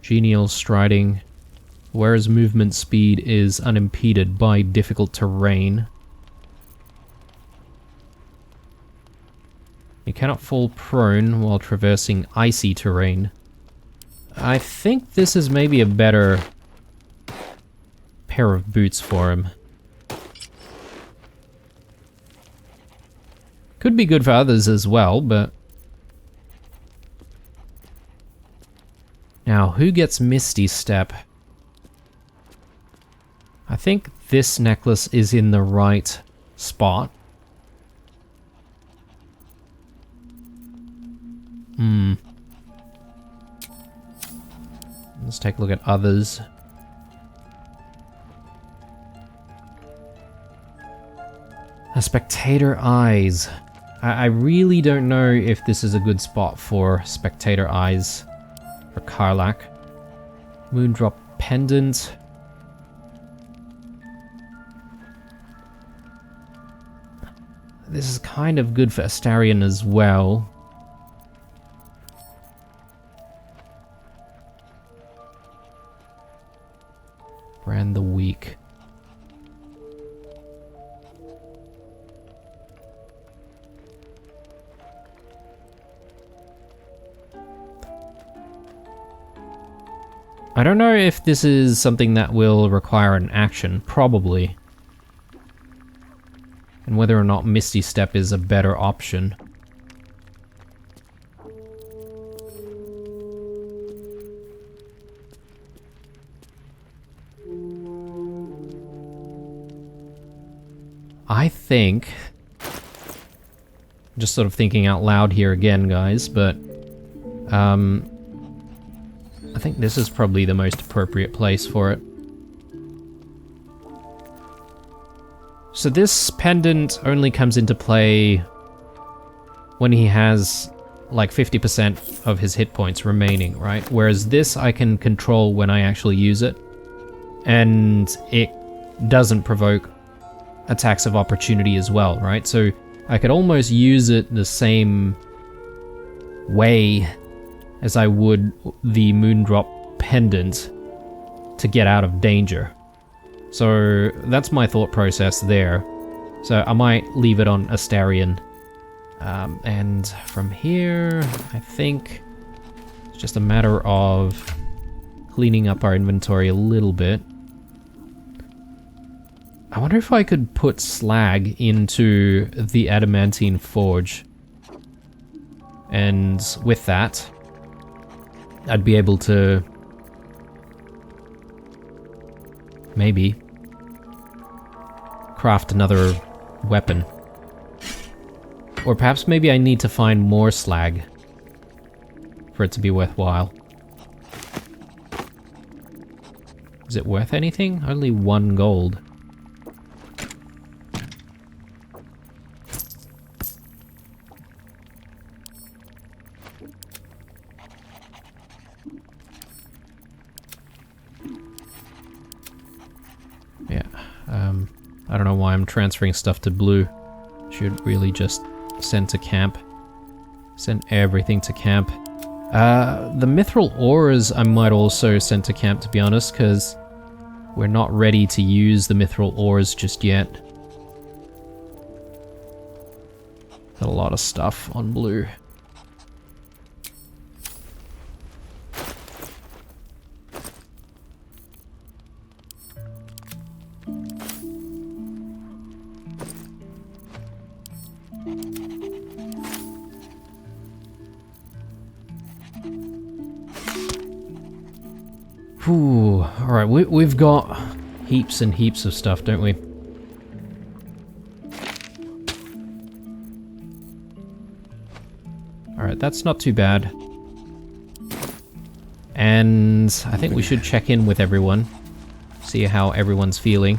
Genial Striding, whereas movement speed is unimpeded by difficult terrain. You cannot fall prone while traversing icy terrain. I think this is maybe a better pair of boots for him. Could be good for others as well, but... Now, who gets Misty Step? I think this necklace is in the right spot. Let's take a look at others. A Spectator Eyes. I really don't know if this is a good spot for Spectator Eyes for Karlach. Moondrop Pendant. This is kind of good for Astarion as well. Brand the Weak. I don't know if this is something that will require an action, probably. And whether or not Misty Step is a better option. I think... just sort of thinking out loud here again, guys, but... I think this is probably the most appropriate place for it. So this pendant only comes into play when he has like 50% of his hit points remaining, right? Whereas this I can control when I actually use it, and it doesn't provoke attacks of opportunity as well, right? So I could almost use it the same way as I would the Moondrop Pendant to get out of danger. So that's my thought process there. So I might leave it on Astarion. And from here, I think it's just a matter of cleaning up our inventory a little bit. I wonder if I could put slag into the adamantine forge. And with that, I'd be able to maybe craft another weapon. Or perhaps maybe I need to find more slag for it to be worthwhile. Is it worth anything? Only 1 gold. I don't know why I'm transferring stuff to blue. Should really just send to camp. Send everything to camp. The mithril auras I might also send to camp, to be honest, because we're not ready to use the mithril auras just yet. Got a lot of stuff on blue. Whew. Alright, we've got heaps and heaps of stuff, don't we? Alright, that's not too bad. And I think we should check in with everyone. See how everyone's feeling.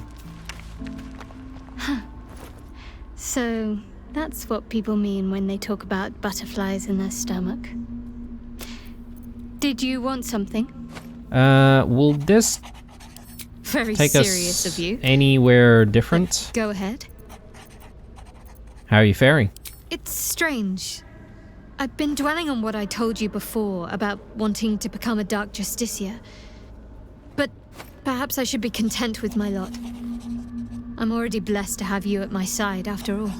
So, that's what people mean when they talk about butterflies in their stomach. Did you want something? Will this Very take serious us of you. anywhere different? Go ahead. How are you faring? It's strange. I've been dwelling on what I told you before about wanting to become a Dark Justiciar. But perhaps I should be content with my lot. I'm already blessed to have you at my side, after all.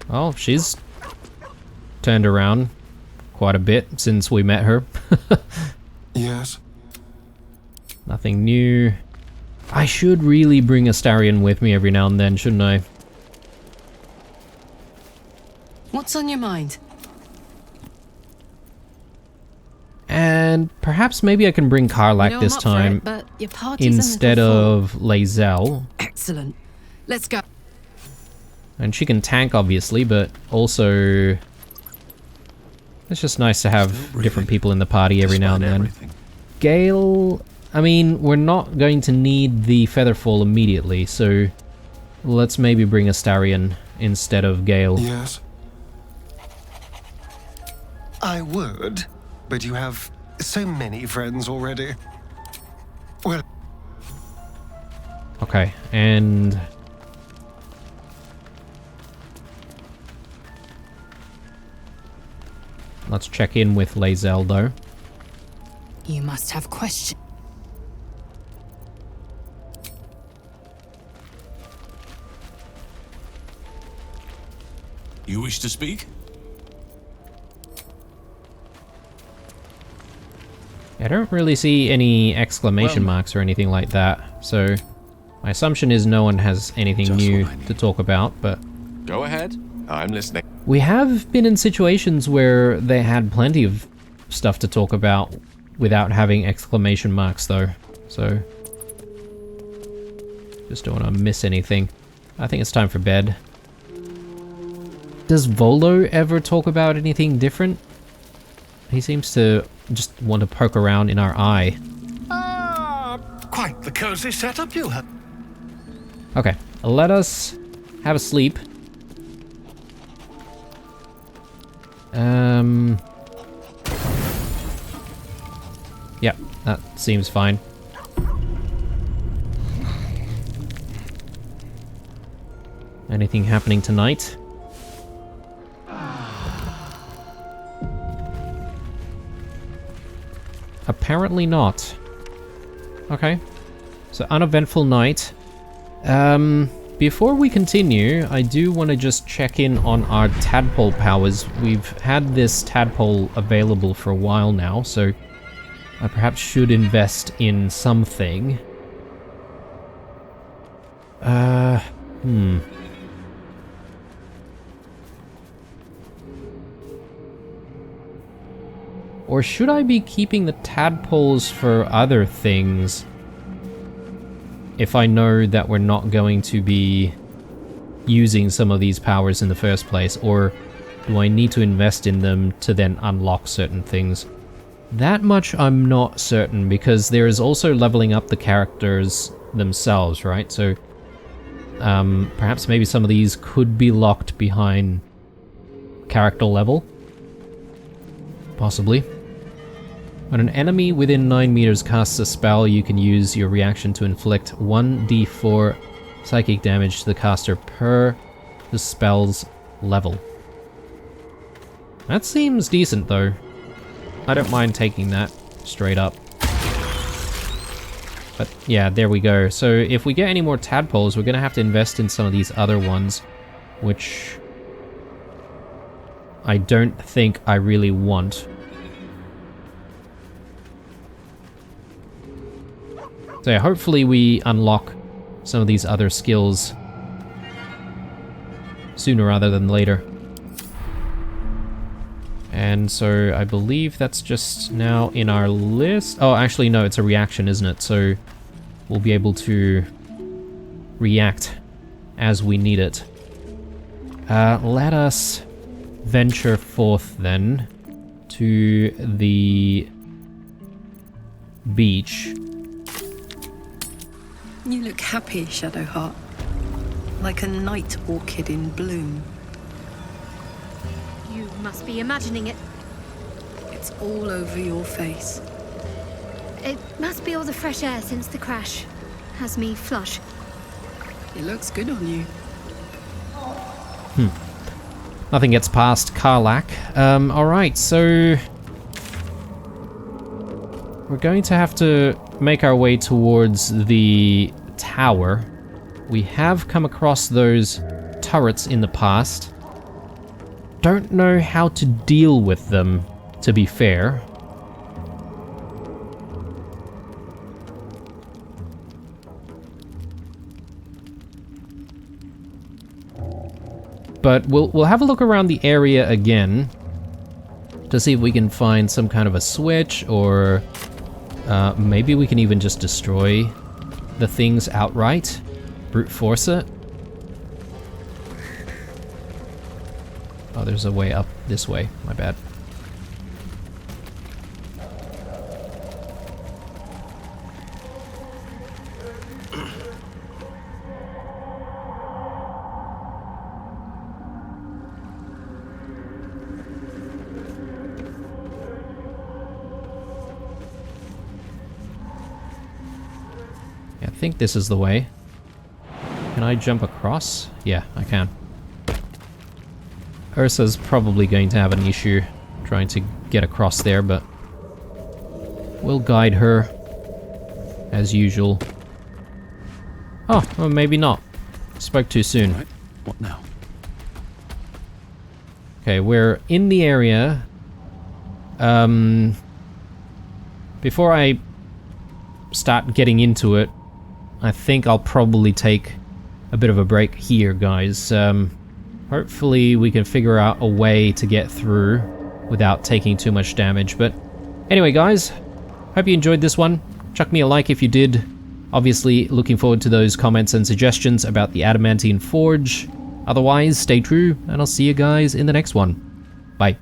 Well, she's turned around quite a bit since we met her. Yes? Nothing new. I should really bring Astarion with me every now and then, shouldn't I? What's on your mind? And perhaps maybe I can bring Karlak You know, this I'm up for time it, but your party's instead a little of Lae'zel. full. Excellent. Let's go. And she can tank, obviously, but also it's just nice to have different people in the party every now and Despite then. everything. Gale, I mean, we're not going to need the Featherfall immediately, so let's maybe bring Astarion instead of Gale. Yes? I would, but you have so many friends already. Well, Okay, and let's check in with Lae'zel, though. You must have questions. You wish to speak? I don't really see any exclamation marks or anything like that, so my assumption is no one has anything Just new what I need. to talk about, but Go ahead. I'm listening. we have been in situations where they had plenty of stuff to talk about without having exclamation marks, though, so just don't want to miss anything. I think it's time for bed. Does Volo ever talk about anything different? He seems to just want to poke around in our eye. quite the cozy setup you have. Okay, let us have a sleep. Yep, that seems fine. Anything happening tonight? Apparently not. Okay. So, uneventful night. Before we continue, I do want to just check in on our tadpole powers. We've had this tadpole available for a while now, so I perhaps should invest in something. Or should I be keeping the tadpoles for other things? If I know that we're not going to be using some of these powers in the first place, or do I need to invest in them to then unlock certain things? That much I'm not certain, because there is also leveling up the characters themselves, right? So perhaps maybe some of these could be locked behind character level. Possibly. When an enemy within 9 meters casts a spell, you can use your reaction to inflict 1d4 psychic damage to the caster per the spell's level. That seems decent, though. I don't mind taking that straight up. But yeah, there we go. So if we get any more tadpoles, we're going to have to invest in some of these other ones, which I don't think I really want. So yeah, hopefully we unlock some of these other skills sooner rather than later. And so I believe that's just now in our list. Oh, actually, no, it's a reaction, isn't it? So we'll be able to react as we need it. Let us venture forth then to the beach. You look happy, Shadowheart. Like a night orchid in bloom. You must be imagining it. It's all over your face. It must be all the fresh air since the crash. Has me flush. It looks good on you. Nothing gets past Karlak. Alright, so we're going to have to make our way towards the tower. We have come across those turrets in the past. Don't know how to deal with them, to be fair. But we'll have a look around the area again to see if we can find some kind of a switch, or maybe we can even just destroy the things outright. Brute force it. Oh, there's a way up this way. My bad. Yeah, I think this is the way. Can I jump across? Yeah, I can. Ursa's probably going to have an issue trying to get across there, but we'll guide her as usual. Oh, well, maybe not. Spoke too soon. Right. What now? Okay, we're in the area. Before I start getting into it, I think I'll probably take a bit of a break here, guys. Hopefully we can figure out a way to get through without taking too much damage. But anyway, guys, hope you enjoyed this one. Chuck me a like if you did. Obviously, looking forward to those comments and suggestions about the Adamantine Forge. Otherwise, stay true, and I'll see you guys in the next one. Bye.